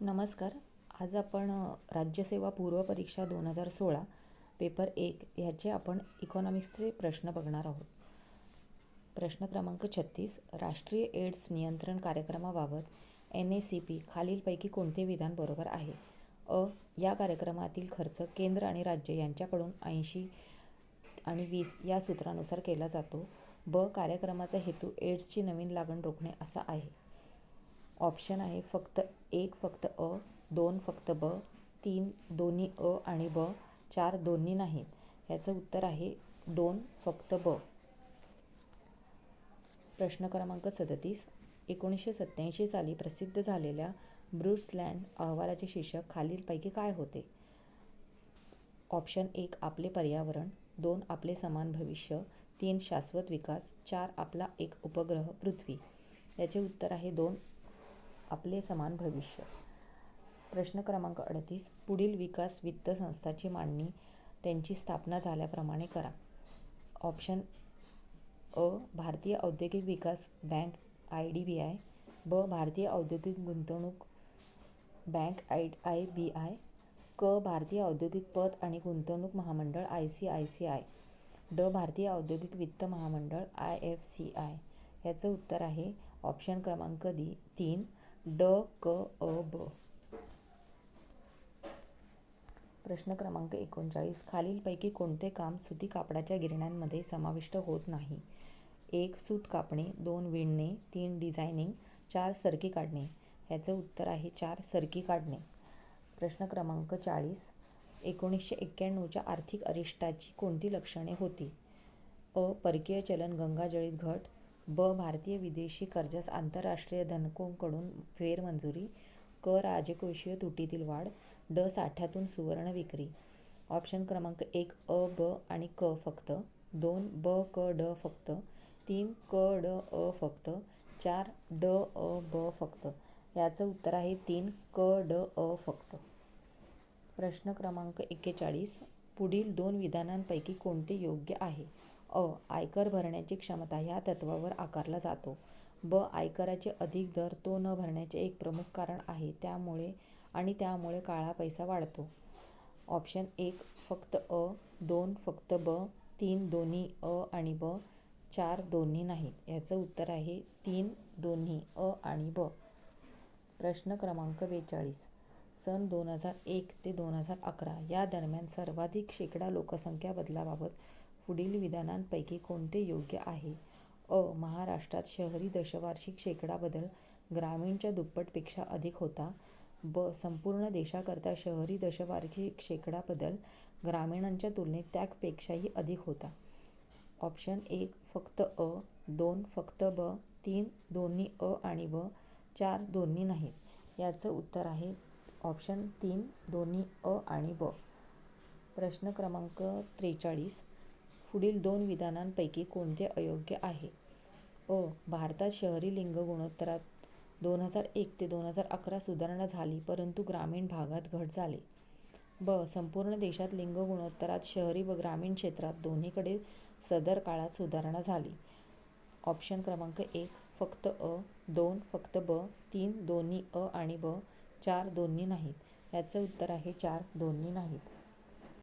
नमस्कार. आज आपण राज्यसेवा पूर्व परीक्षा 2016 पेपर 1 ह्याचे आपण इकॉनॉमिक्सचे प्रश्न बघणार आहोत. प्रश्न क्रमांक 36. राष्ट्रीय एड्स नियंत्रण कार्यक्रमाबाबत NACP खालीलपैकी कोणते विधान बरोबर आहे? या कार्यक्रमातील खर्च केंद्र आणि राज्य यांच्याकडून 80 आणि 20 या सूत्रानुसार केला जातो. कार्यक्रमाचा हेतू एड्सची नवीन लागण रोखणे असा आहे. ऑप्शन आहे फक्त 1 फक्त अ, 2 फक्त ब, 3 दोन्ही अ आणि ब, 4 दोन्ही नाहीत. याचं उत्तर आहे 2 फक्त ब. प्रश्न क्रमांक 37. 1987 साली प्रसिद्ध झालेल्या ब्रुट्सलँड अहवालाचे शीर्षक खालीलपैकी काय होते? ऑप्शन 1 आपले पर्यावरण, 2 आपले समान भविष्य, 3 शाश्वत विकास, 4 आपला एक उपग्रह पृथ्वी. याचे उत्तर आहे 2 आपले समान भविष्य. प्रश्न क्रमांक 38. पुढील विकास वित्त संस्थाची मांडणी त्यांची स्थापना झाल्याप्रमाणे करा. ऑप्शन अ भारतीय औद्योगिक विकास बँक IDBI, ब भारतीय औद्योगिक गुंतवणूक बँक IBI, क भारतीय औद्योगिक पत आणि गुंतवणूक महामंडळ ICICI, ड भारतीय औद्योगिक वित्त महामंडळ IFCI. याचं उत्तर आहे ऑप्शन क्रमांक 3 ड क अ ब. प्रश्न क्रमांक 39. खालीलपैकी कोणते काम सुती कापडाच्या गिरण्यांमध्ये समाविष्ट होत नाही? 1 सूत कापणे, 2 विणणे, 3 डिझायनिंग, 4 सरकी काढणे. याचं उत्तर आहे 4 सरकी काढणे. प्रश्न क्रमांक 40. 1991च्या आर्थिक अरिष्टाची कोणती लक्षणे होती? परकीय चलन गंगाजळीत घट, ब भारतीय विदेशी कर्जास आंतरराष्ट्रीय धनकोंकडून फेरमंजुरी, क राजकोषीय तुटीतील वाढ, ड साठ्यातून सुवर्ण विक्री. ऑप्शन क्रमांक 1 अ, ब आणि क फक्त, 2 ब क ड फक्त, 3 क ड अ फक्त, 4 ड अ ब फक्त. याचं उत्तर आहे 3 क ड अ फक्त. प्रश्न क्रमांक 41. पुढील 2 विधानांपैकी कोणते योग्य आहे? आयकर भरण्याची क्षमता ह्या तत्त्वावर आकारला जातो. ब आयकराचे अधिक दर तो न भरण्याचे एक प्रमुख कारण आहे त्यामुळे काळा पैसा वाढतो. ऑप्शन 1 फक्त अ, 2 फक्त ब, 3 दोन्ही अ आणि ब, 4 दोन्ही नाहीत. याचं उत्तर आहे 3 दोन्ही अ आणि ब. प्रश्न क्रमांक 42. सन 2001 ते 2011 या दरम्यान सर्वाधिक शेकडा लोकसंख्या बदलाबाबत पुढील विधानांपैकी कोणते योग्य आहे? महाराष्ट्रात शहरी दशवार्षिक शेकडा बदल ग्रामीणच्या दुप्पटपेक्षा अधिक होता. ब संपूर्ण देशाकरता शहरी दशवार्षिक शेकडा बदल ग्रामीणांच्या तुलनेत त्यापेक्षाही अधिक होता. ऑप्शन 1 फक्त अ, 2 फक्त ब, 3 दोन्ही अ आणि ब, 4 दोन्ही नाहीत. याचं उत्तर आहे ऑप्शन 3 दोन्ही अ आणि ब. प्रश्न क्रमांक 43. पुढील 2 विधानांपैकी कोणते अयोग्य आहे? भारतात शहरी लिंग गुणोत्तरात 2001 ते 2011 सुधारणा झाली परंतु ग्रामीण भागात घट झाली. ब संपूर्ण देशात लिंग गुणोत्तरात शहरी व ग्रामीण क्षेत्रात दोन्हीकडे सदर काळात सुधारणा झाली. ऑप्शन क्रमांक 1 फक्त अ, 2 फक्त ब, 3 दोन्ही अ आणि ब, 4 दोन्ही नाहीत. याचं उत्तर आहे 4 दोन्ही नाहीत.